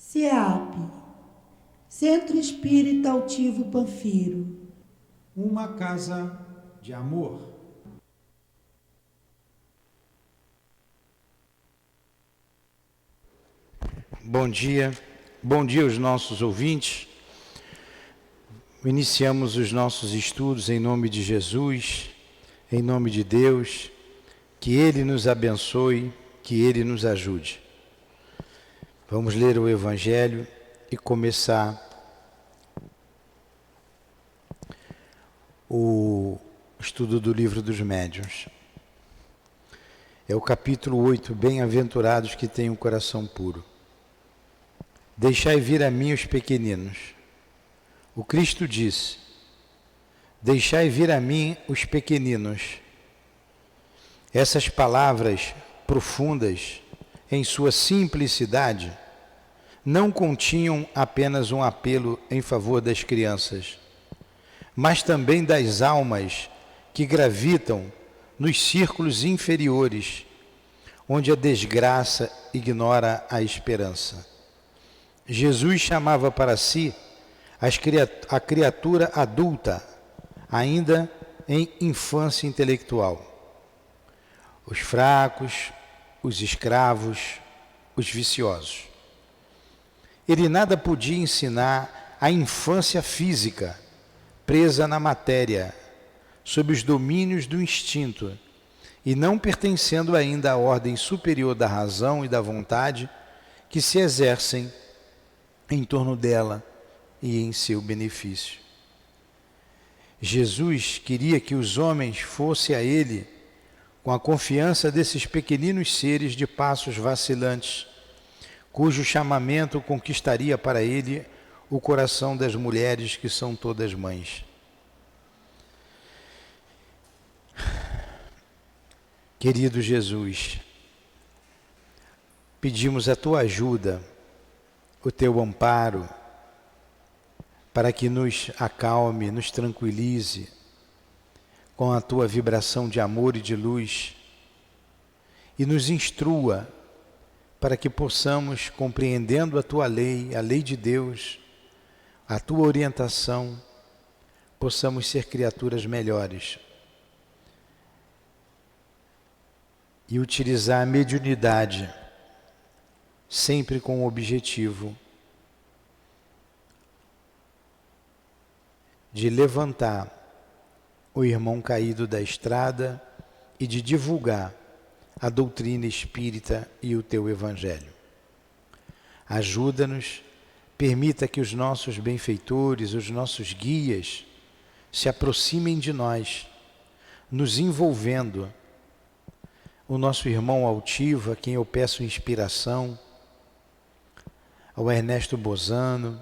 CEAP, Centro Espírita Altivo Panfiro. Uma casa de amor. Bom dia aos nossos ouvintes. Iniciamos os nossos estudos em nome de Jesus, em nome de Deus, que Ele nos abençoe, que Ele nos ajude. Vamos ler o Evangelho e começar o estudo do Livro dos Médiuns. É o capítulo 8, Bem-aventurados que têm o coração puro. Deixai vir a mim os pequeninos. O Cristo disse: deixai vir a mim os pequeninos. Essas palavras profundas, em sua simplicidade, não continham apenas um apelo em favor das crianças, mas também das almas que gravitam nos círculos inferiores, onde a desgraça ignora a esperança. Jesus chamava para si a criatura adulta, ainda em infância intelectual. Os fracos, os escravos, os viciosos. Ele nada podia ensinar à infância física, presa na matéria, sob os domínios do instinto, e não pertencendo ainda à ordem superior da razão e da vontade que se exercem em torno dela e em seu benefício. Jesus queria que os homens fossem a Ele com a confiança desses pequeninos seres de passos vacilantes, cujo chamamento conquistaria para Ele o coração das mulheres que são todas mães. Querido Jesus, pedimos a Tua ajuda, o Teu amparo, para que nos acalme, nos tranquilize com a Tua vibração de amor e de luz e nos instrua para que possamos, compreendendo a Tua lei, a lei de Deus, a Tua orientação, possamos ser criaturas melhores e utilizar a mediunidade sempre com o objetivo de levantar o irmão caído da estrada e de divulgar a doutrina espírita e o Teu Evangelho. Ajuda-nos, permita que os nossos benfeitores, os nossos guias, se aproximem de nós, nos envolvendo. O nosso irmão altivo, a quem eu peço inspiração, ao Ernesto Bozano,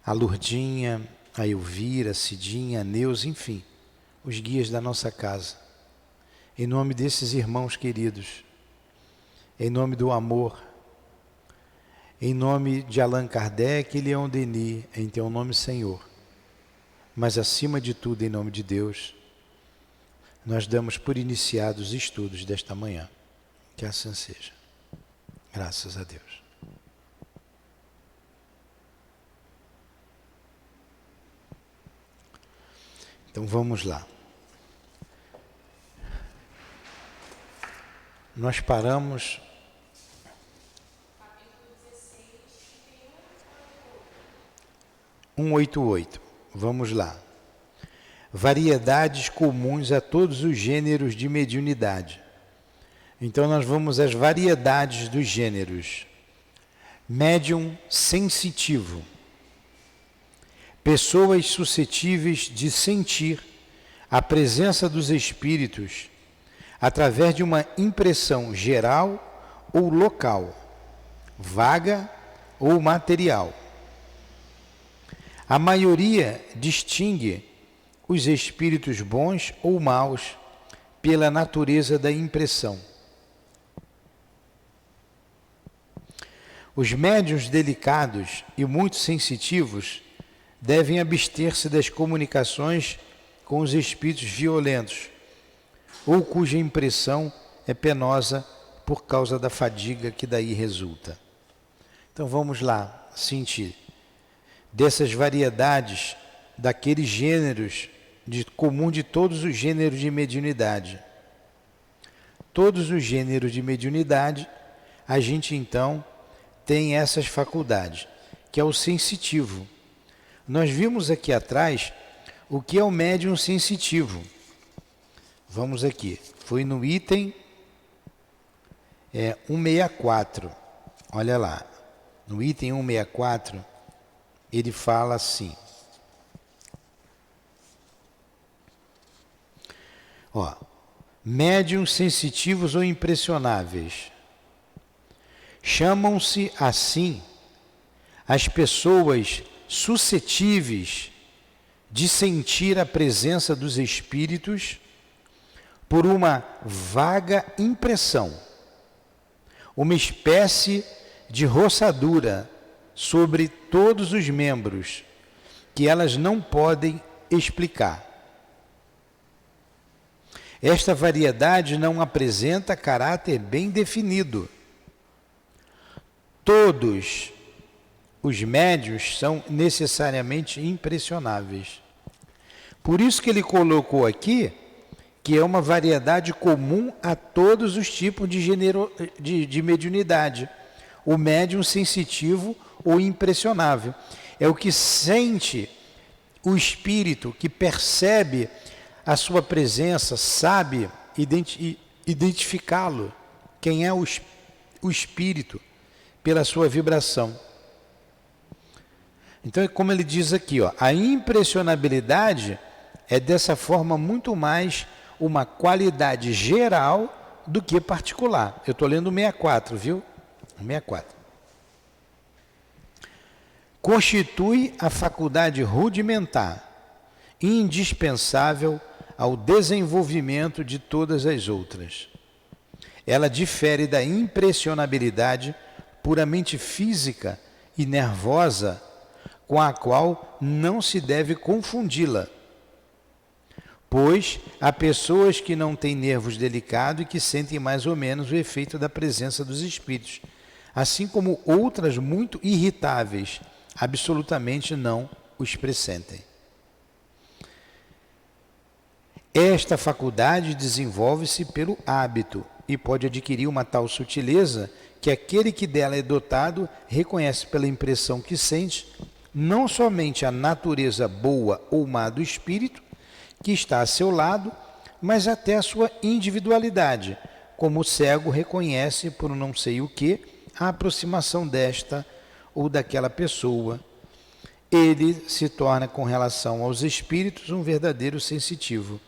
a Lurdinha, a Elvira, a Cidinha, a Neuza, enfim, os guias da nossa casa. Em nome desses irmãos queridos, em nome do amor, em nome de Allan Kardec e Leon Denis, em Teu nome, Senhor, mas acima de tudo, em nome de Deus, nós damos por iniciados os estudos desta manhã. Que assim seja. Graças a Deus. Então vamos lá. Nós paramos 188. Vamos lá. Variedades comuns a todos os gêneros de mediunidade. Então nós vamos às variedades dos gêneros. Médium sensitivo. Pessoas suscetíveis de sentir a presença dos espíritos através de uma impressão geral ou local, vaga ou material. A maioria distingue os espíritos bons ou maus pela natureza da impressão. Os médiuns delicados e muito sensitivos devem abster-se das comunicações com os espíritos violentos, ou cuja impressão é penosa por causa da fadiga que daí resulta. Então vamos lá sentir dessas variedades, daqueles gêneros, comum de todos os gêneros de mediunidade. Todos os gêneros de mediunidade, a gente então tem essas faculdades, que é o sensitivo. Nós vimos aqui atrás o que é o médium sensitivo. Vamos aqui, foi no item 164, olha lá, no item 164, ele fala assim, médiuns sensitivos ou impressionáveis. Chamam-se assim as pessoas suscetíveis de sentir a presença dos espíritos por uma vaga impressão, uma espécie de roçadura sobre todos os membros, que elas não podem explicar. Esta variedade não apresenta caráter bem definido. Todos os médiuns são necessariamente impressionáveis. Por isso que ele colocou aqui que é uma variedade comum a todos os tipos de mediunidade. O médium sensitivo ou impressionável é o que sente o espírito, que percebe a sua presença, sabe identificá-lo, quem é o espírito, pela sua vibração. Então, como ele diz aqui, a impressionabilidade é dessa forma muito mais uma qualidade geral do que particular. Eu estou lendo o 64, viu? 64. Constitui a faculdade rudimentar, indispensável ao desenvolvimento de todas as outras. Ela difere da impressionabilidade puramente física e nervosa, com a qual não se deve confundi-la, pois há pessoas que não têm nervos delicados e que sentem mais ou menos o efeito da presença dos espíritos, assim como outras muito irritáveis, absolutamente não os pressentem. Esta faculdade desenvolve-se pelo hábito e pode adquirir uma tal sutileza que aquele que dela é dotado reconhece pela impressão que sente não somente a natureza boa ou má do espírito que está a seu lado, mas até a sua individualidade, como o cego reconhece por não sei o que a aproximação desta ou daquela pessoa. Ele se torna, com relação aos espíritos, um verdadeiro sensitivo.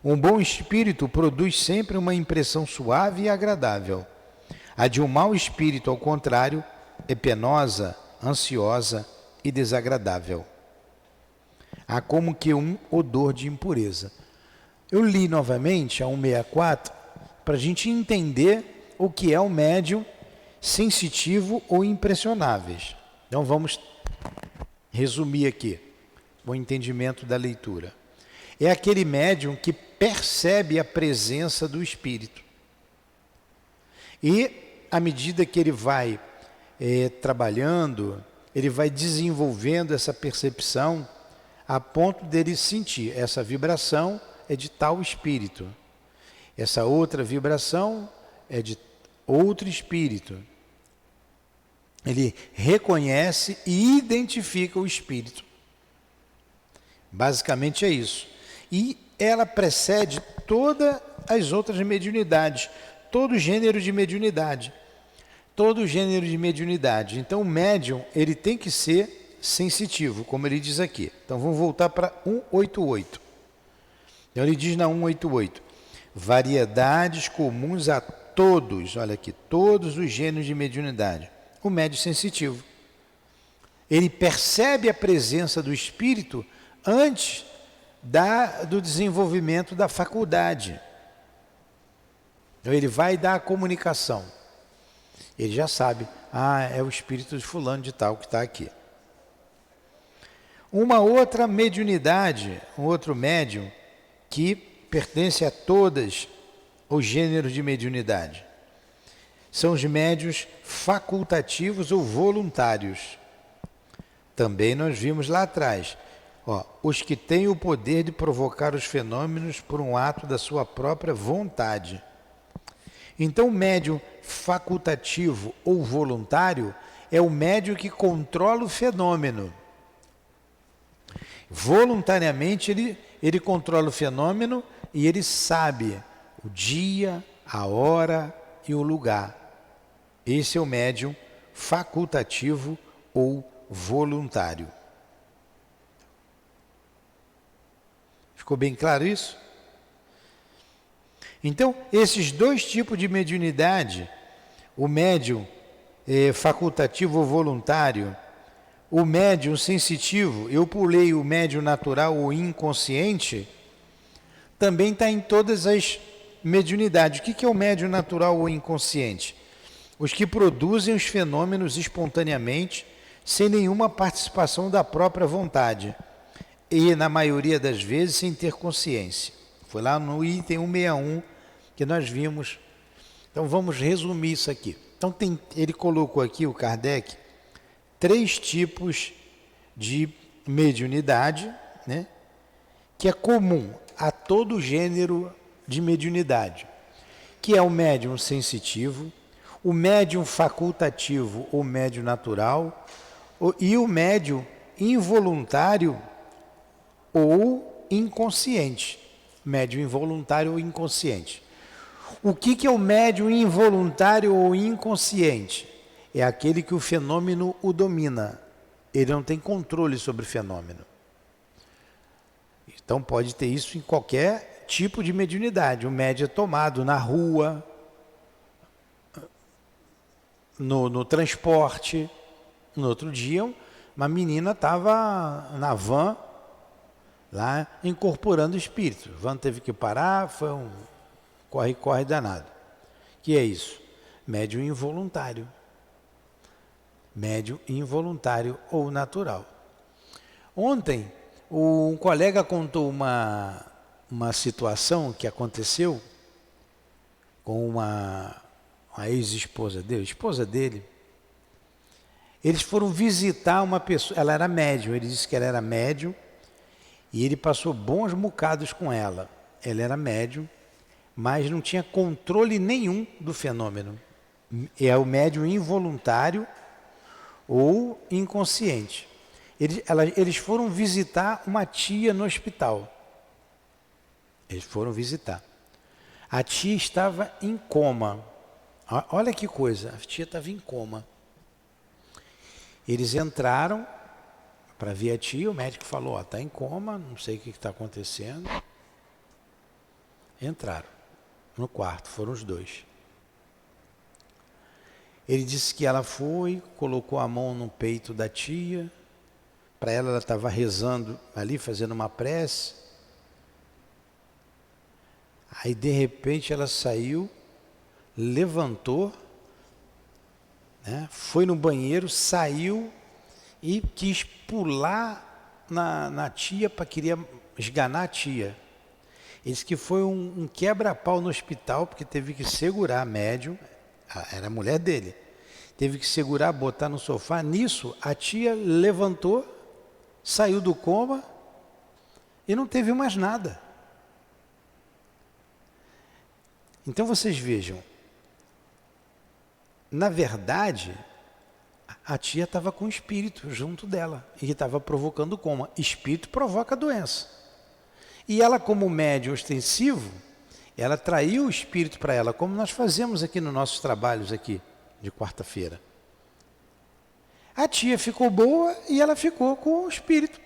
Um bom espírito produz sempre uma impressão suave e agradável. A de um mau espírito, ao contrário, é penosa, ansiosa e desagradável. Há como que um odor de impureza. Eu li novamente a 164 para a gente entender o que é o médium sensitivo ou impressionáveis. Então vamos resumir aqui o entendimento da leitura. É aquele médium que percebe a presença do espírito. E à medida que ele vai trabalhando, ele vai desenvolvendo essa percepção a ponto dele sentir essa vibração é de tal espírito. Essa outra vibração é de outro espírito. Ele reconhece e identifica o espírito. Basicamente é isso. E ela precede todas as outras mediunidades, todo gênero de mediunidade. Todo gênero de mediunidade. Então o médium, ele tem que ser sensitivo, como ele diz aqui. Então vamos voltar para 188. Então ele diz na 188, variedades comuns a todos, olha aqui, todos os gêneros de mediunidade. O médium sensitivo. Ele percebe a presença do espírito antes do desenvolvimento da faculdade. Então ele vai dar a comunicação. Ele já sabe, é o espírito de fulano de tal que está aqui. Uma outra mediunidade, um outro médium, que pertence a todos os gêneros de mediunidade. São os médiuns facultativos ou voluntários. Também nós vimos lá atrás, os que têm o poder de provocar os fenômenos por um ato da sua própria vontade. Então, o médium facultativo ou voluntário é o médium que controla o fenômeno. Voluntariamente ele controla o fenômeno e ele sabe o dia, a hora e o lugar. Esse é o médium facultativo ou voluntário. Ficou bem claro isso? Então, esses dois tipos de mediunidade, o médium facultativo ou voluntário, o médium sensitivo, eu pulei o médium natural ou inconsciente, também está em todas as mediunidades. O que é o médium natural ou inconsciente? Os que produzem os fenômenos espontaneamente, sem nenhuma participação da própria vontade e, na maioria das vezes, sem ter consciência. Foi lá no item 161 que nós vimos. Então, vamos resumir isso aqui. Então, ele colocou aqui, o Kardec, 3 tipos de mediunidade, né, que é comum a todo gênero de mediunidade, que é o médium sensitivo, o médium facultativo ou médium natural, e o médium involuntário ou inconsciente. Médium involuntário ou inconsciente. O que é o médium involuntário ou inconsciente? É aquele que o fenômeno o domina. Ele não tem controle sobre o fenômeno. Então pode ter isso em qualquer tipo de mediunidade. O médium é tomado na rua, no transporte. No outro dia, uma menina estava na van, lá, incorporando o espírito. A van teve que parar, foi um corre-corre danado. Que é isso? Médium involuntário. Médium involuntário ou natural. Ontem, um colega contou uma situação que aconteceu com uma ex-esposa dele, esposa dele. Eles foram visitar uma pessoa, ela era médium, ele disse que ela era médium, e ele passou bons bocados com ela. Ela era médium, mas não tinha controle nenhum do fenômeno. É o médium involuntário ou inconsciente. Eles foram visitar uma tia no hospital. Eles foram visitar. A tia estava em coma. Olha que coisa, a tia estava em coma. Eles entraram para ver a tia, o médico falou, está em coma, não sei o que está acontecendo. Entraram no quarto, foram os 2. Ele disse que ela foi, colocou a mão no peito da tia, para ela estava rezando ali, fazendo uma prece. Aí de repente ela saiu, levantou, né, foi no banheiro, saiu e quis pular na tia, queria esganar a tia. Ele disse que foi um quebra-pau no hospital, porque teve que segurar a médium, era a mulher dele, teve que segurar, botar no sofá. Nisso, a tia levantou, saiu do coma e não teve mais nada. Então vocês vejam, na verdade, a tia estava com o espírito junto dela e estava provocando coma. Espírito provoca doença. E ela, como médium ostensivo, ela traiu o espírito para ela, como nós fazemos aqui nos nossos trabalhos aqui de quarta-feira. A tia ficou boa e ela ficou com o espírito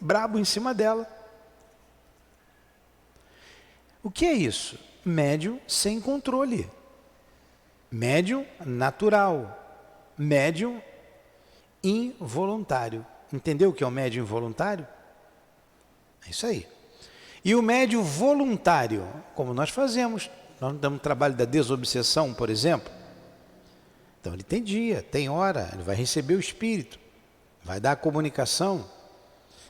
brabo em cima dela. O que é isso? Médium sem controle. Médium natural. Médium involuntário. Entendeu o que é o médium involuntário? É isso aí. E o médium voluntário, como nós fazemos, nós damos trabalho da desobsessão, por exemplo. Então ele tem dia, tem hora, ele vai receber o espírito, vai dar a comunicação.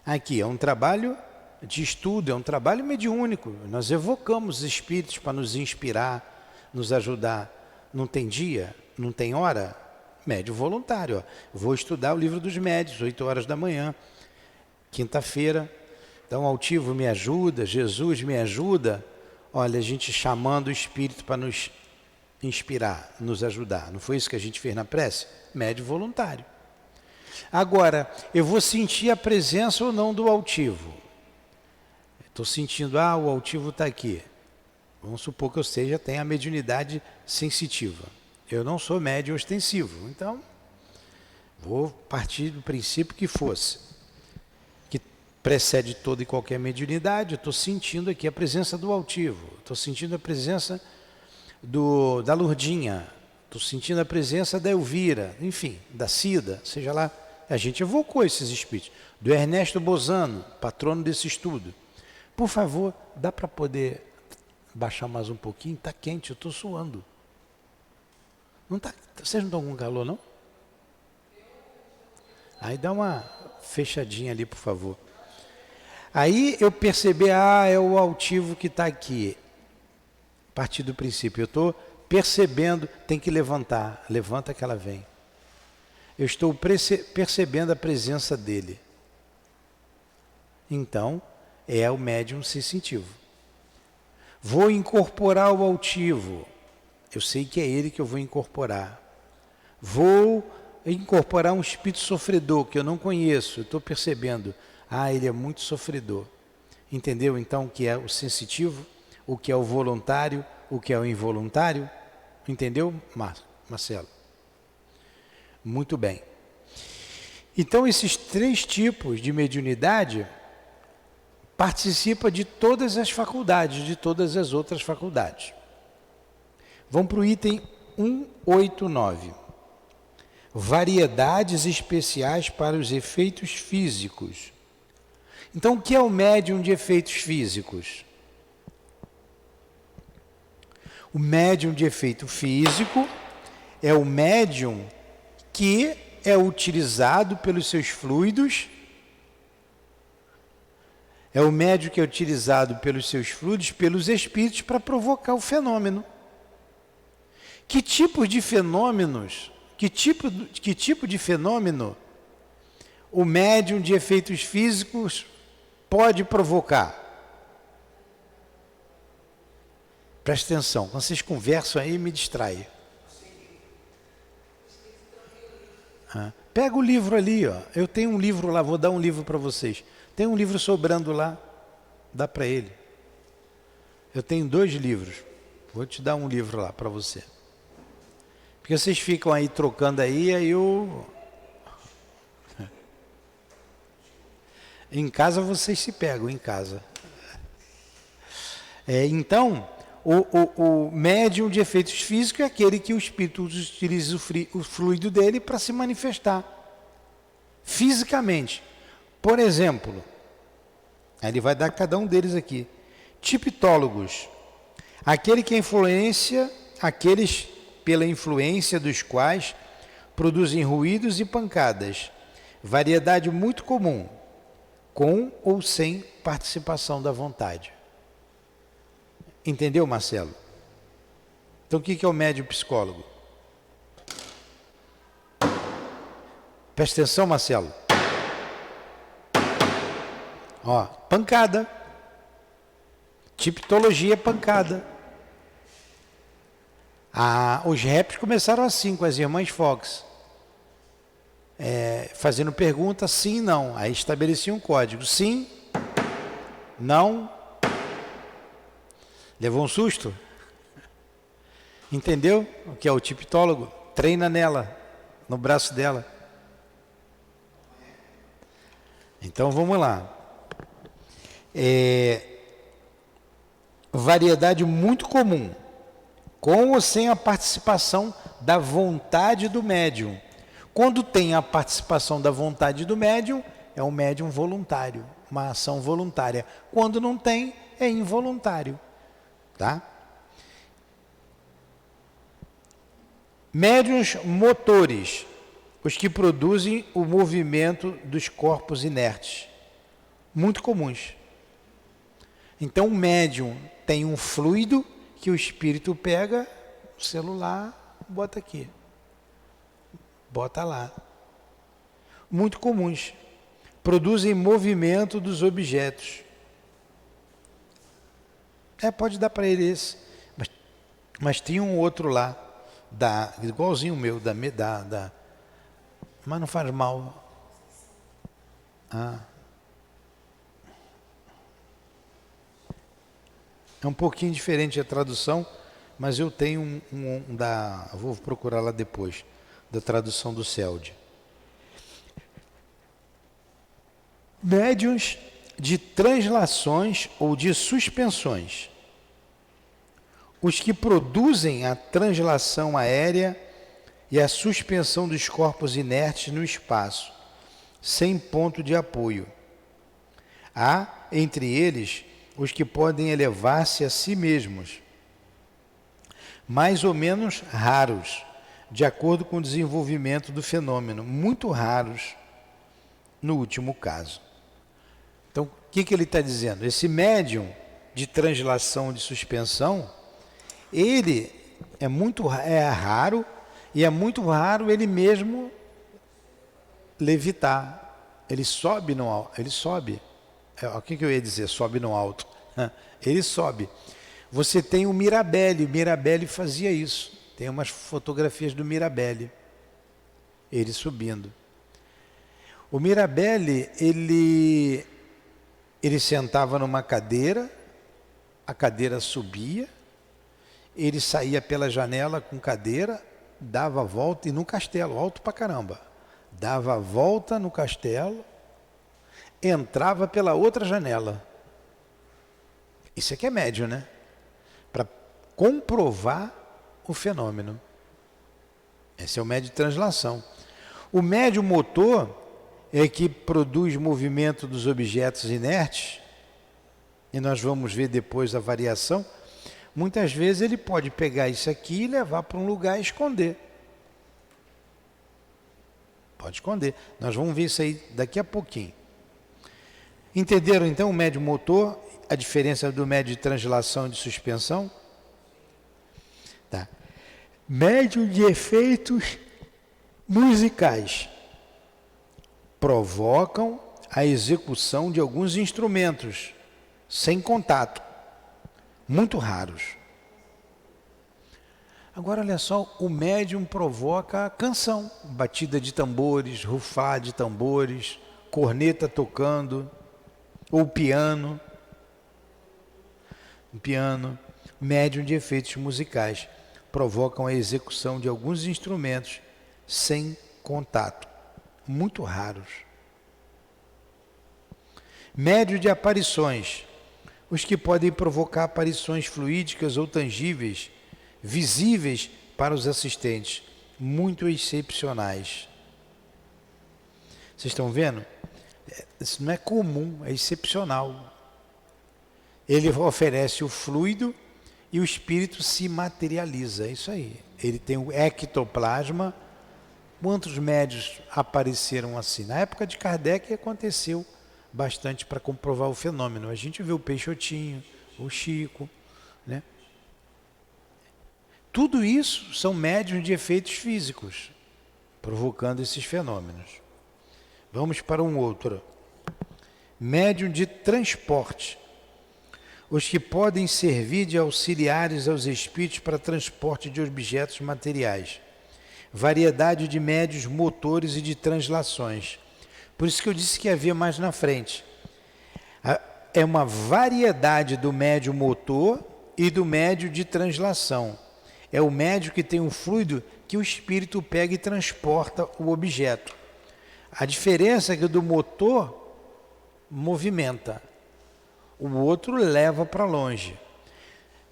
Aqui é um trabalho de estudo, é um trabalho mediúnico. Nós evocamos os espíritos para nos inspirar, nos ajudar. Não tem dia, não tem hora, Médium voluntário. Ó. Vou estudar o livro dos médiuns, 8 horas da manhã, quinta-feira. Então, altivo me ajuda, Jesus me ajuda. Olha, a gente chamando o Espírito para nos inspirar, nos ajudar. Não foi isso que a gente fez na prece? Médium voluntário. Agora, eu vou sentir a presença ou não do altivo. Estou sentindo, o altivo está aqui. Vamos supor que eu tenha a mediunidade sensitiva. Eu não sou médium ostensivo, então vou partir do princípio que precede toda e qualquer mediunidade. Eu estou sentindo aqui a presença do altivo, estou sentindo a presença da Lourdinha, estou sentindo a presença da Elvira, enfim, da Cida, seja lá. A gente evocou esses espíritos. Do Ernesto Bozano, patrono desse estudo. Por favor, dá para poder baixar mais um pouquinho? Está quente, eu estou suando. Não tá, vocês não estão com calor, não? Aí dá uma fechadinha ali, por favor. Aí eu percebi, é o altivo que está aqui. A partir do princípio, eu estou percebendo, tem que levantar. Levanta que ela vem. Eu estou percebendo a presença dele. Então, é o médium sensitivo. Vou incorporar o altivo. Eu sei que é ele que eu vou incorporar. Vou incorporar um espírito sofredor que eu não conheço. Eu estou percebendo. Ele é muito sofredor. Entendeu então o que é o sensitivo? O que é o voluntário? O que é o involuntário? Entendeu, Marcelo? Muito bem. Então, esses 3 tipos de mediunidade participam de todas as faculdades, de todas as outras faculdades. Vamos para o item 189. Variedades especiais para os efeitos físicos. Então, o que é o médium de efeitos físicos? O médium de efeito físico é o médium que é utilizado pelos seus fluidos. É o médium que é utilizado pelos seus fluidos, pelos espíritos, para provocar o fenômeno. Que tipo de fenômenos, que tipo de fenômeno o médium de efeitos físicos pode provocar? Presta atenção, quando vocês conversam aí, me distrai. Pega o livro ali, ó. Eu tenho um livro lá, vou dar um livro para vocês. Tem um livro sobrando lá, dá para ele. Eu tenho 2 livros, vou te dar um livro lá para você. Porque vocês ficam aí trocando aí eu... Em casa vocês se pegam, em casa. Então, o médium de efeitos físicos é aquele que o espírito utiliza o fluido dele para se manifestar fisicamente. Por exemplo, ele vai dar cada um deles aqui. Tipitólogos, aquele que influencia, aqueles pela influência dos quais produzem ruídos e pancadas, variedade muito comum, com ou sem participação da vontade. Entendeu, Marcelo? Então o que é o médium psicólogo? Presta atenção, Marcelo. Ó, pancada. Tipologia pancada. Os raps começaram assim, com as irmãs Fox. Fazendo pergunta, sim, não. Aí estabelecia um código. Sim, não. Levou um susto? Entendeu o que é o tipólogo? Treina nela, no braço dela. Então vamos lá. Variedade muito comum, com ou sem a participação da vontade do médium. Quando tem a participação da vontade do médium, é um médium voluntário, uma ação voluntária. Quando não tem, é involuntário. Tá? Médiuns motores, os que produzem o movimento dos corpos inertes, muito comuns. Então o médium tem um fluido que o espírito pega, o celular, bota aqui. bota lá. Muito comuns. Produzem movimento dos objetos. Pode dar para ele esse. Mas tinha um outro lá, igualzinho o meu, mas não faz mal. É um pouquinho diferente a tradução, mas eu tenho vou procurar lá depois, da tradução do CELD. Médiuns de translações ou de suspensões. Os que produzem a translação aérea e a suspensão dos corpos inertes no espaço, sem ponto de apoio. Há, entre eles, os que podem elevar-se a si mesmos, mais ou menos raros, de acordo com o desenvolvimento do fenômeno, muito raros no último caso. Então, o que ele está dizendo? Esse médium de translação de suspensão, ele é raro, e é muito raro ele mesmo levitar. Ele sobe no alto, ele sobe. O que eu ia dizer? Sobe no alto. Ele sobe. Você tem o Mirabelli fazia isso. Tem umas fotografias do Mirabelli, ele subindo. O Mirabelli, ele sentava numa cadeira, a cadeira subia, ele saía pela janela com cadeira, dava a volta, e no castelo, alto pra caramba, dava a volta no castelo, entrava pela outra janela. Isso aqui é médium, né? Para comprovar o fenômeno. Esse é o médium de translação. O médium motor é que produz movimento dos objetos inertes, e nós vamos ver depois a variação. Muitas vezes ele pode pegar isso aqui e levar para um lugar e esconder. Pode esconder. Nós vamos ver isso aí daqui a pouquinho. Entenderam então o médium motor, a diferença do médium de translação e de suspensão? Tá. Médium de efeitos musicais. Provocam a execução de alguns instrumentos sem contato, muito raros. Agora olha só, o médium provoca a canção, batida de tambores, rufar de tambores, corneta tocando, ou piano. Médium de efeitos musicais, provocam a execução de alguns instrumentos sem contato, muito raros. Médium de aparições, os que podem provocar aparições fluídicas ou tangíveis, visíveis para os assistentes, muito excepcionais. Vocês estão vendo? Isso não é comum, é excepcional. Ele oferece o fluido e o espírito se materializa, é isso aí. Ele tem o ectoplasma. Quantos médios apareceram assim? Na época de Kardec aconteceu bastante para comprovar o fenômeno. A gente vê o Peixotinho, o Chico, né? Tudo isso são médiuns de efeitos físicos, provocando esses fenômenos. Vamos para um outro. Médium de transporte. Os que podem servir de auxiliares aos espíritos para transporte de objetos materiais. Variedade de médios motores e de translações. Por isso que eu disse que havia mais na frente. É uma variedade do médio motor e do médio de translação. É o médio que tem um fluido que o espírito pega e transporta o objeto. A diferença é que o do motor movimenta, o outro leva para longe.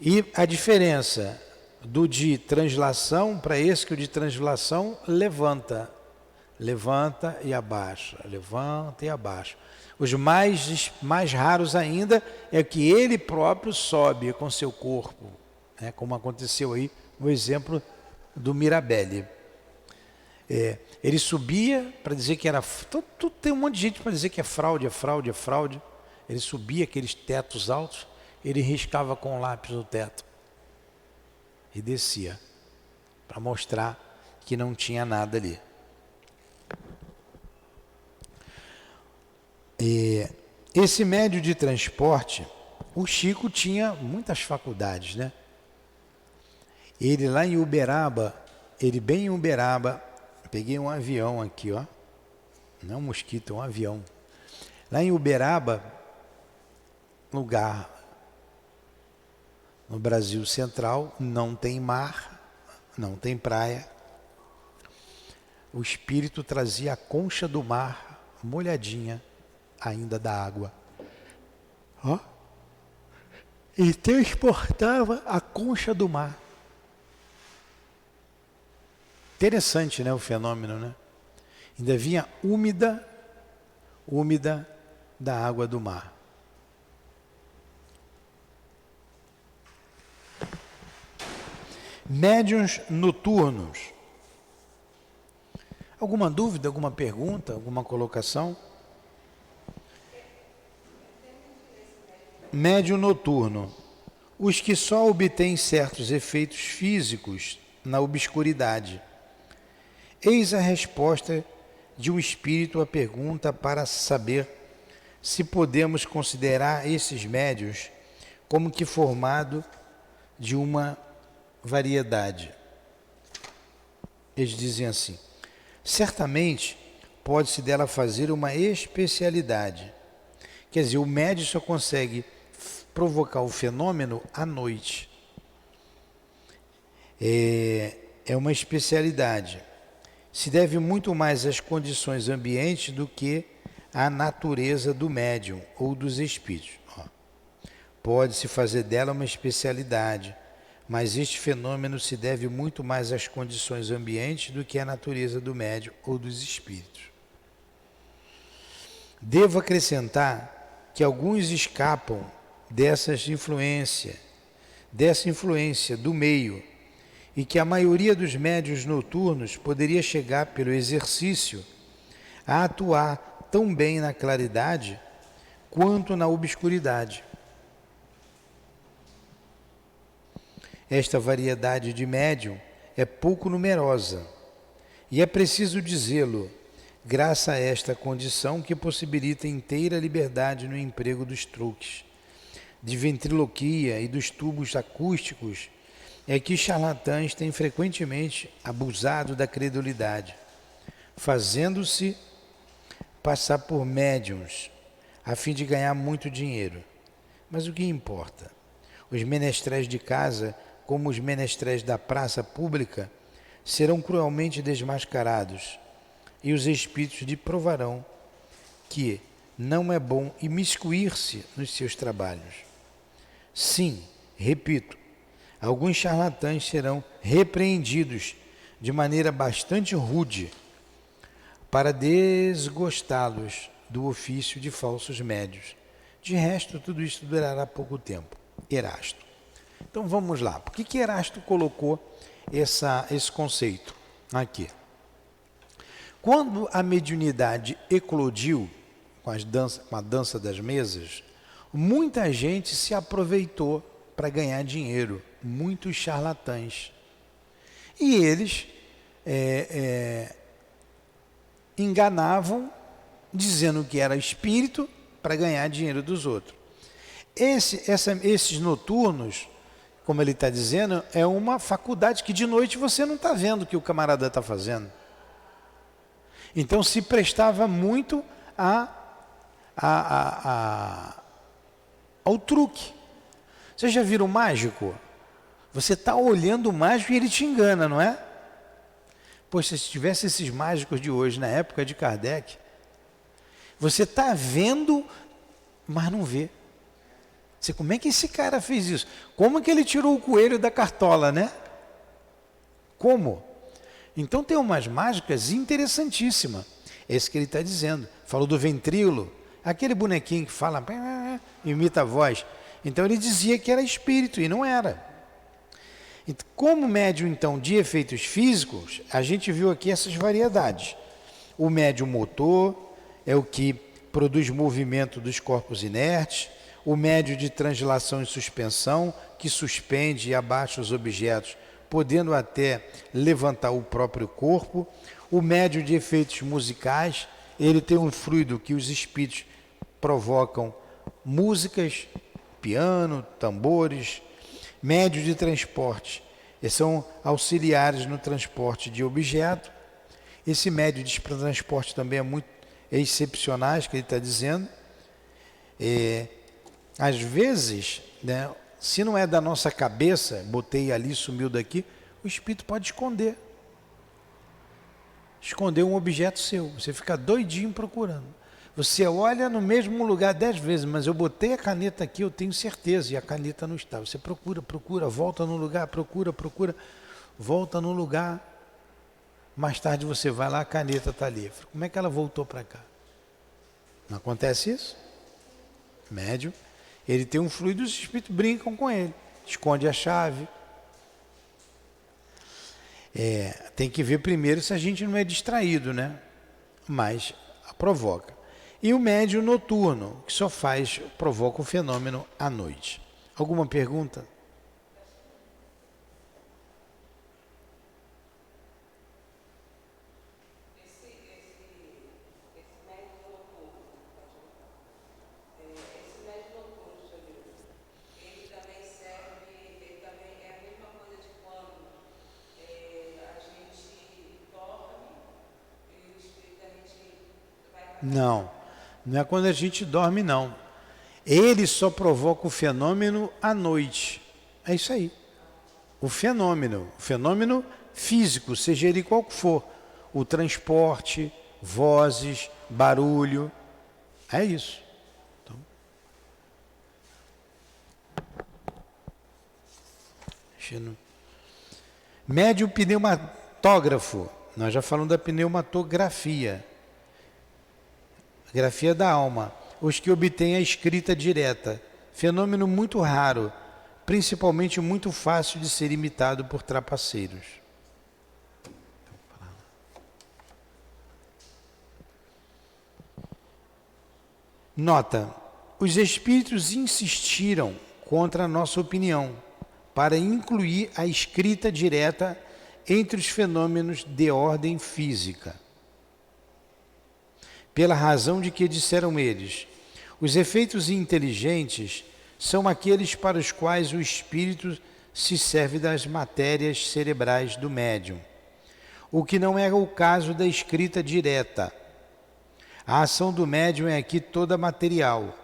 E a diferença do de translação para esse, que o de translação levanta e abaixa, levanta e abaixa. Os mais raros ainda é que ele próprio sobe com seu corpo, né? Como aconteceu aí no exemplo do Mirabelli. Ele subia para dizer que era... Tem um monte de gente para dizer que é fraude. Ele subia aqueles tetos altos, ele riscava com o lápis o teto e descia, para mostrar que não tinha nada ali. Esse médio de transporte, o Chico tinha muitas faculdades, né? Ele lá em Uberaba, bem em Uberaba, peguei um avião aqui, ó. Não é um mosquito, é um avião. Lá em Uberaba, lugar no Brasil Central, não tem mar, não tem praia. O espírito trazia a concha do mar, molhadinha ainda da água. Ó. E transportava a concha do mar. Interessante, né, o fenômeno, né? Ainda vinha úmida da água do mar. Médiuns noturnos. Alguma dúvida, alguma pergunta, alguma colocação? Médium noturno. Os que só obtêm certos efeitos físicos na obscuridade. Eis a resposta de um espírito à pergunta para saber se podemos considerar esses médiuns como que formado de uma variedade. Eles dizem assim: certamente pode-se dela fazer uma especialidade. Quer dizer, o médium só consegue provocar o fenômeno à noite. É uma especialidade. Se deve muito mais às condições ambientes do que à natureza do médium ou dos espíritos. Pode-se fazer dela uma especialidade, mas este fenômeno se deve muito mais às condições ambientes do que à natureza do médium ou dos espíritos. Devo acrescentar que alguns escapam dessa influência do meio, e que a maioria dos médiuns noturnos poderia chegar pelo exercício a atuar tão bem na claridade quanto na obscuridade. Esta variedade de médium é pouco numerosa, e é preciso dizê-lo, graças a esta condição que possibilita inteira liberdade no emprego dos truques de ventriloquia e dos tubos acústicos, é que charlatães têm frequentemente abusado da credulidade, fazendo-se passar por médiuns a fim de ganhar muito dinheiro. Mas o que importa? Os menestréis de casa, como os menestréis da praça pública, serão cruelmente desmascarados, e os espíritos lhe provarão que não é bom imiscuir-se nos seus trabalhos. Sim, repito, alguns charlatães serão repreendidos de maneira bastante rude para desgostá-los do ofício de falsos médios. De resto, tudo isso durará pouco tempo. Erasto. Então vamos lá. Por que Erasto colocou esse conceito aqui? Quando a mediunidade eclodiu com a dança das mesas, muita gente se aproveitou para ganhar dinheiro, muitos charlatães. E eles enganavam, dizendo que era espírito para ganhar dinheiro dos outros. Esses noturnos, como ele está dizendo, é uma faculdade que de noite você não está vendo o que o camarada está fazendo. Então se prestava muito ao truque. Vocês já viram o mágico? Você está olhando o mágico e ele te engana, não é? Poxa, se tivesse esses mágicos de hoje, na época de Kardec, você está vendo, mas não vê. Como é que esse cara fez isso? Como que ele tirou o coelho da cartola, né? Como? Então tem umas mágicas interessantíssimas. É isso que ele está dizendo. Falou do ventríloco, aquele bonequinho que fala, imita a voz. Então ele dizia que era espírito e não era. Como médium, então, de efeitos físicos, a gente viu aqui essas variedades. O médium motor é o que produz movimento dos corpos inertes. O médium de translação e suspensão, que suspende e abaixa os objetos, podendo até levantar o próprio corpo. O médium de efeitos musicais, ele tem um fluido que os espíritos provocam músicas, piano, tambores, médios de transporte. Eles são auxiliares no transporte de objeto. Esse médio de transporte também é muito excepcionais, que ele está dizendo. Às vezes, né, se não é da nossa cabeça, botei ali, sumiu daqui, o espírito pode esconder um objeto seu. Você fica doidinho procurando. Você olha no mesmo lugar 10 vezes, mas eu botei a caneta aqui, eu tenho certeza, e a caneta não está. Você procura, volta no lugar, procura, volta no lugar. Mais tarde você vai lá, a caneta está ali. Como é que ela voltou para cá? Não acontece isso? Médium, ele tem um fluido, os espíritos brincam com ele, esconde a chave. Tem que ver primeiro se a gente não é distraído, né? Mas provoca. E o médium noturno, que só provoca o fenômeno à noite. Alguma pergunta? Não, não é quando a gente dorme, não. Ele só provoca o fenômeno à noite. É isso aí. O fenômeno físico, seja ele qual que for. O transporte, vozes, barulho. É isso. Então, médium pneumatógrafo. Nós já falamos da pneumatografia. Grafia da alma, os que obtêm a escrita direta, fenômeno muito raro, principalmente muito fácil de ser imitado por trapaceiros. Nota: os espíritos insistiram contra a nossa opinião para incluir a escrita direta entre os fenômenos de ordem física. Pela razão de que, disseram eles, os efeitos inteligentes são aqueles para os quais o espírito se serve das matérias cerebrais do médium, o que não é o caso da escrita direta. A ação do médium é aqui toda material,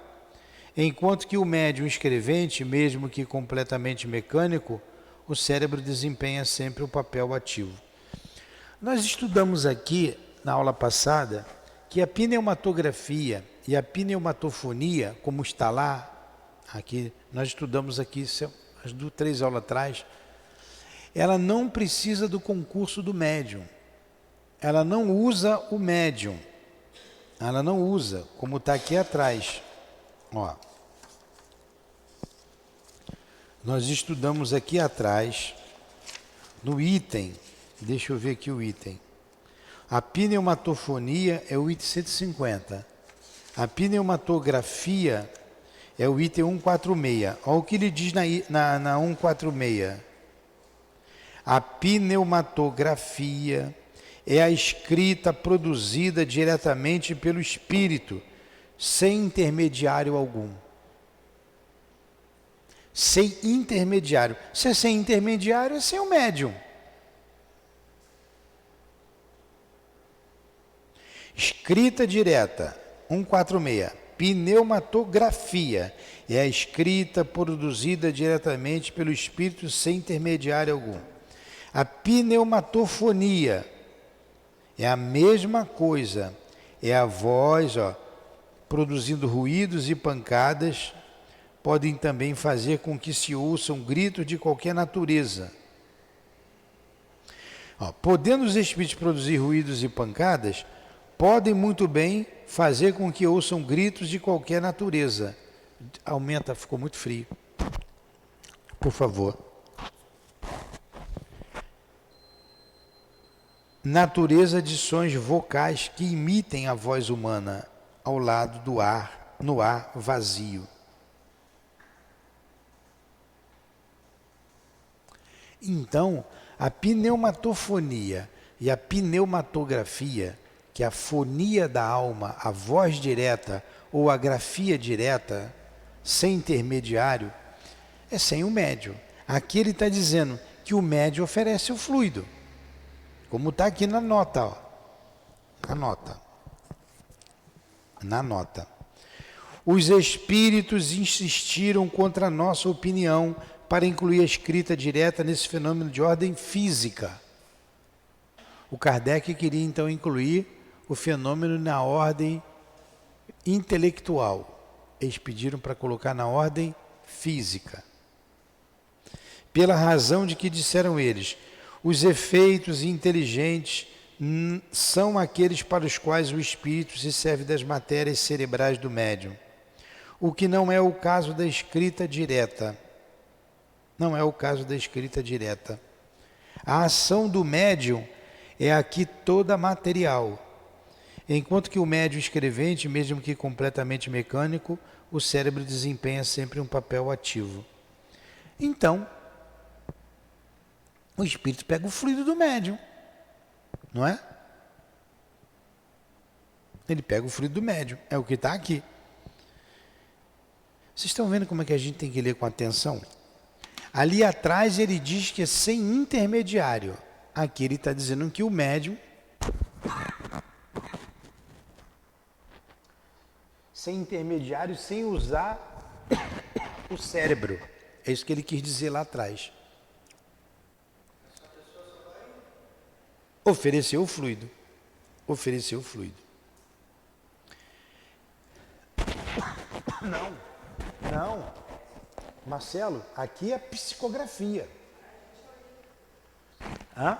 enquanto que o médium escrevente, mesmo que completamente mecânico, o cérebro desempenha sempre o papel ativo. Nós estudamos aqui, na aula passada, que a pneumatografia e a pneumatofonia, como está lá, aqui, nós estudamos aqui, as 3 aulas atrás, ela não precisa do concurso do médium. Ela não usa o médium. Ela não usa, como está aqui atrás. Ó. Nós estudamos aqui atrás, no item, deixa eu ver aqui o item. A pneumatofonia é o item 150. A pneumatografia é o item 146. Olha o que ele diz na 146. A pneumatografia é a escrita produzida diretamente pelo espírito, sem intermediário algum. Sem intermediário. Se é sem intermediário, é sem o médium. Escrita direta, 146. Pneumatografia é a escrita produzida diretamente pelo espírito sem intermediário algum. A pneumatofonia é a mesma coisa, é a voz, produzindo ruídos e pancadas, podem também fazer com que se ouçam gritos de qualquer natureza. Podendo os espíritos produzir ruídos e pancadas, podem muito bem fazer com que ouçam gritos de qualquer natureza. Aumenta, ficou muito frio. Por favor. Natureza de sons vocais que imitem a voz humana ao lado do ar, no ar vazio. Então, a pneumatofonia e a pneumatografia que a fonia da alma, a voz direta ou a grafia direta, sem intermediário, é sem o médium. Aqui ele está dizendo que o médium oferece o fluido, como está aqui na nota, ó. Na nota. Os espíritos insistiram contra a nossa opinião para incluir a escrita direta nesse fenômeno de ordem física. O Kardec queria então incluir o fenômeno na ordem intelectual. Eles pediram para colocar na ordem física. Pela razão de que, disseram eles, os efeitos inteligentes são aqueles para os quais o espírito se serve das matérias cerebrais do médium. O que não é o caso da escrita direta. Não é o caso da escrita direta. A ação do médium é aqui toda material. Enquanto que o médium escrevente, mesmo que completamente mecânico, o cérebro desempenha sempre um papel ativo. Então, o espírito pega o fluido do médium, não é? Ele pega o fluido do médium, é o que está aqui. Vocês estão vendo como é que a gente tem que ler com atenção? Ali atrás ele diz que é sem intermediário. Aqui ele está dizendo que o médium, sem intermediário, sem usar o cérebro. É isso que ele quis dizer lá atrás. Ofereceu o fluido. Ofereceu o fluido. Não. Marcelo, aqui é psicografia. Hã?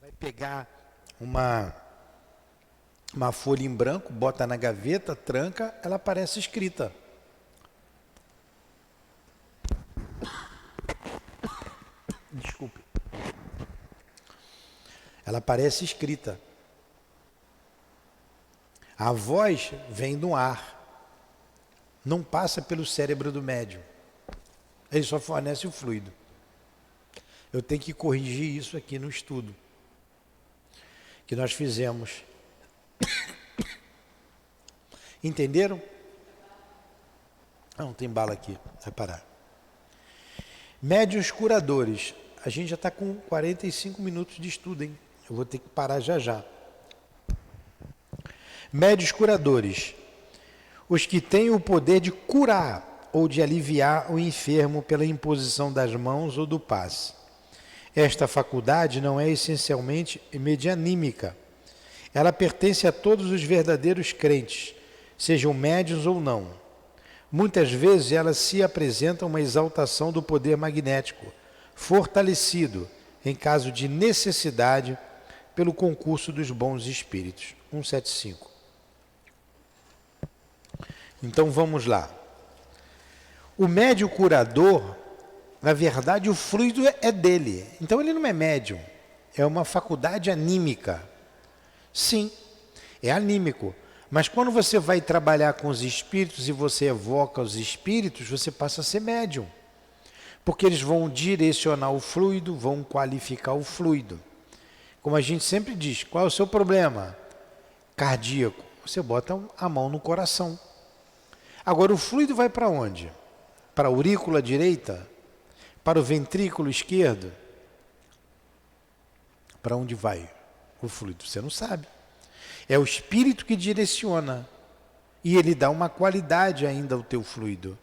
Vai pegar uma folha em branco, bota na gaveta, tranca, ela aparece escrita. Desculpe. Ela aparece escrita. A voz vem do ar. Não passa pelo cérebro do médium. Ele só fornece o fluido. Eu tenho que corrigir isso aqui no estudo que nós fizemos. Entenderam? Não, tem bala aqui. Vai parar. Médiuns curadores. A gente já está com 45 minutos de estudo, hein? Eu vou ter que parar já já. Médiuns curadores. Os que têm o poder de curar ou de aliviar o enfermo pela imposição das mãos ou do passe. Esta faculdade não é essencialmente medianímica. Ela pertence a todos os verdadeiros crentes, sejam médiuns ou não. Muitas vezes ela se apresenta uma exaltação do poder magnético, fortalecido, em caso de necessidade, pelo concurso dos bons espíritos. 175. Então vamos lá. O médium curador, na verdade, o fluido é dele. Então ele não é médium, é uma faculdade anímica. Sim, é anímico. Mas quando você vai trabalhar com os espíritos e você evoca os espíritos, você passa a ser médium. Porque eles vão direcionar o fluido, vão qualificar o fluido. Como a gente sempre diz, qual é o seu problema? Cardíaco. Você bota a mão no coração. Agora o fluido vai para onde? Para a aurícula direita? Para o ventrículo esquerdo? Para onde vai o fluido? Você não sabe. É o espírito que direciona. E ele dá uma qualidade ainda ao teu fluido.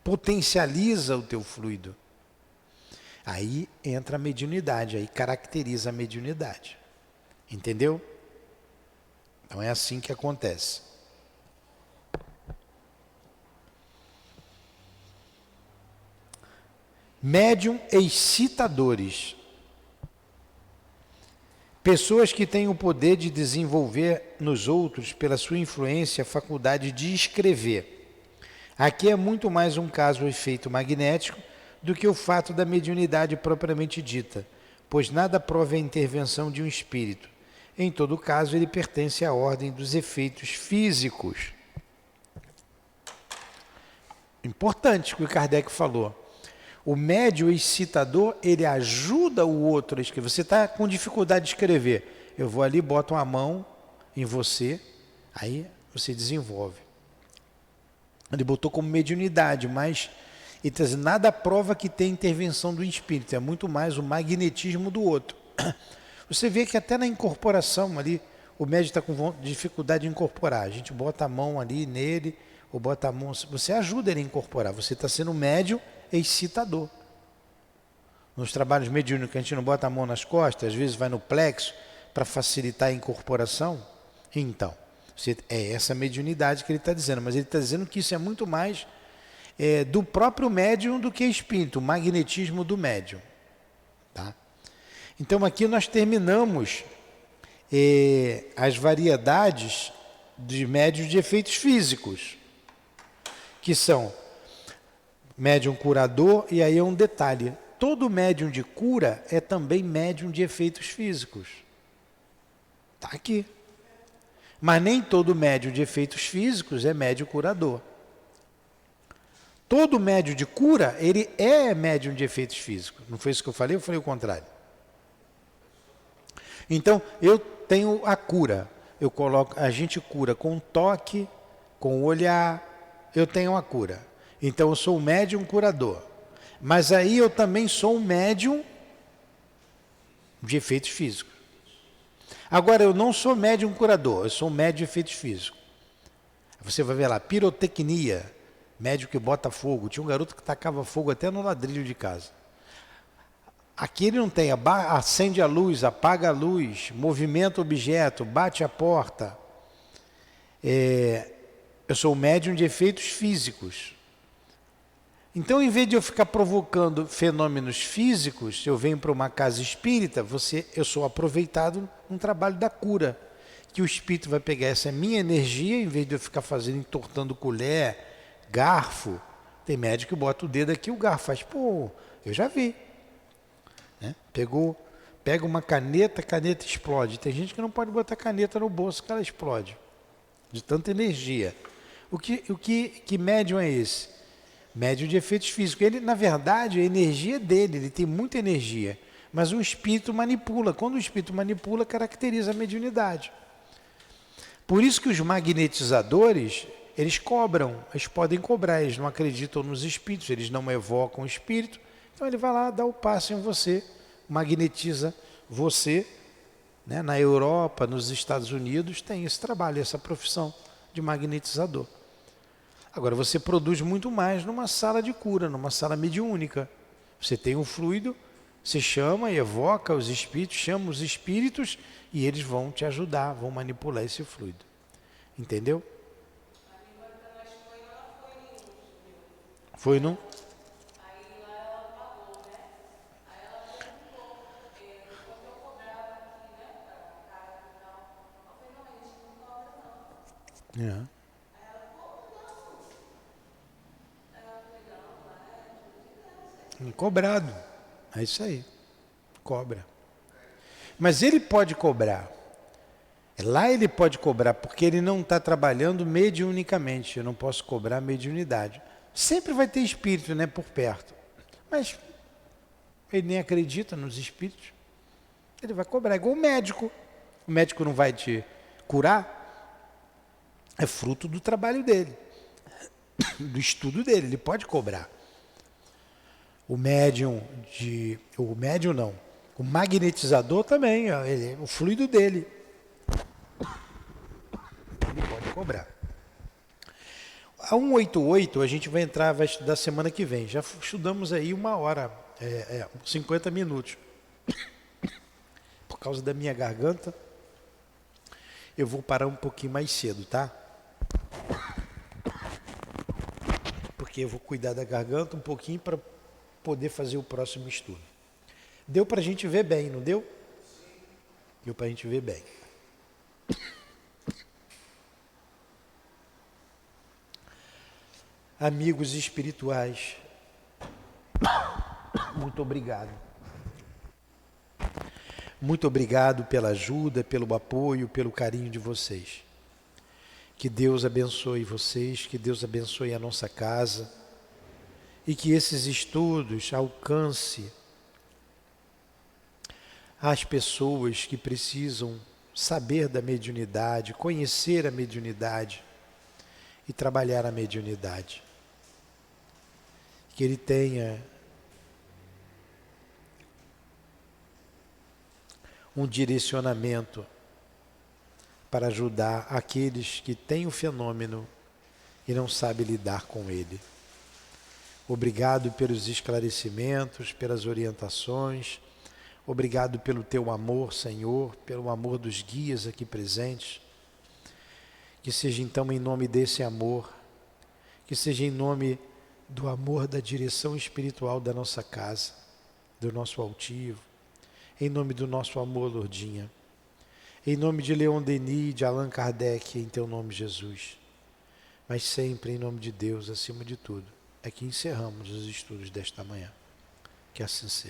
Potencializa o teu fluido. Aí entra a mediunidade, aí caracteriza a mediunidade. Entendeu? Então é assim que acontece. Médium excitadores. Pessoas que têm o poder de desenvolver nos outros, pela sua influência, a faculdade de escrever. Aqui é muito mais um caso efeito magnético do que o fato da mediunidade propriamente dita, pois nada prova a intervenção de um espírito. Em todo caso, ele pertence à ordem dos efeitos físicos. Importante o que o Kardec falou. O médium excitador, ele ajuda o outro a escrever. Você está com dificuldade de escrever. Eu vou ali, boto uma mão em você, aí você desenvolve. Ele botou como mediunidade, mas ele está dizendo, nada prova que tem intervenção do espírito, é muito mais o magnetismo do outro. Você vê que até na incorporação ali, o médium está com dificuldade de incorporar. A gente bota a mão ali nele, ou bota a mão, você ajuda ele a incorporar. Você está sendo médium excitador. Nos trabalhos mediúnicos, a gente não bota a mão nas costas, às vezes vai no plexo para facilitar a incorporação. Então, é essa mediunidade que ele está dizendo, mas ele está dizendo que isso é muito mais do próprio médium do que espírito, o magnetismo do médium. Tá? Então aqui nós terminamos as variedades de médiums de efeitos físicos, que são médium curador, e aí é um detalhe, todo médium de cura é também médium de efeitos físicos. Está aqui. Mas nem todo médium de efeitos físicos é médium curador. Todo médium de cura, ele é médium de efeitos físicos. Não foi isso que eu falei o contrário? Então, eu tenho a cura. A gente cura com toque, com olhar, eu tenho a cura. Então, eu sou um médium curador. Mas aí eu também sou um médium de efeitos físicos. Agora, eu não sou médium curador, eu sou um médium de efeitos físicos. Você vai ver lá, pirotecnia, médium que bota fogo. Tinha um garoto que tacava fogo até no ladrilho de casa. Aqui ele não tem, acende a luz, apaga a luz, movimenta o objeto, bate a porta. Eu sou um médium de efeitos físicos. Então, em vez de eu ficar provocando fenômenos físicos, eu venho para uma casa espírita, eu sou aproveitado no trabalho da cura, que o espírito vai pegar essa minha energia, em vez de eu ficar entortando colher, garfo. Tem médico que bota o dedo aqui, o garfo faz, eu já vi. Né? Pega uma caneta, a caneta explode. Tem gente que não pode botar caneta no bolso que ela explode, de tanta energia. Que médium é esse? Médium de efeitos físicos. Ele, na verdade, a energia dele, ele tem muita energia, mas o espírito manipula. Quando o espírito manipula, caracteriza a mediunidade. Por isso que os magnetizadores, eles cobram, eles podem cobrar, eles não acreditam nos espíritos, eles não evocam o espírito. Então ele vai lá, dá o passo em você, magnetiza você. Né? Na Europa, nos Estados Unidos, tem esse trabalho, essa profissão de magnetizador. Agora, você produz muito mais numa sala de cura, numa sala mediúnica. Você tem um fluido, você chama e evoca os espíritos, chama os espíritos e eles vão te ajudar, vão manipular esse fluido. Entendeu? Foi, não? Aí lá ela pagou, né? Aí ela perguntou, quanto eu cobrava aqui, né? Pra casa e tal. Eu falei, não, a gente não cobra, não. Aí ela falou, não. Aí eu falei, não, lá é tudo de graça. Cobrado. É isso aí. Cobra. Mas ele pode cobrar. Lá ele pode cobrar, porque ele não está trabalhando mediunicamente. Eu não posso cobrar mediunidade. Sempre vai ter espírito, né, por perto. Mas ele nem acredita nos espíritos. Ele vai cobrar, igual o médico. O médico não vai te curar. É fruto do trabalho dele, do estudo dele. Ele pode cobrar. O magnetizador também, o fluido dele. Ele pode cobrar. A 188 a gente vai estudar semana que vem. Já estudamos aí 1 hora, 50 minutos. Por causa da minha garganta, eu vou parar um pouquinho mais cedo, tá? Porque eu vou cuidar da garganta um pouquinho para poder fazer o próximo estudo. Deu para a gente ver bem, não deu? Deu para a gente ver bem. Amigos espirituais, muito obrigado. Muito obrigado pela ajuda, pelo apoio, pelo carinho de vocês. Que Deus abençoe vocês, que Deus abençoe a nossa casa, e que esses estudos alcance as pessoas que precisam saber da mediunidade, conhecer a mediunidade e trabalhar a mediunidade. Que ele tenha um direcionamento para ajudar aqueles que têm o fenômeno e não sabem lidar com ele. Obrigado pelos esclarecimentos, pelas orientações. Obrigado pelo teu amor, Senhor, pelo amor dos guias aqui presentes. Que seja então em nome desse amor, que seja em nome do amor da direção espiritual da nossa casa, do nosso altivo, em nome do nosso amor, Lourdinha, em nome de Leon Denis, de Allan Kardec, em teu nome, Jesus, mas sempre em nome de Deus, acima de tudo. É que encerramos os estudos desta manhã. Que assim seja.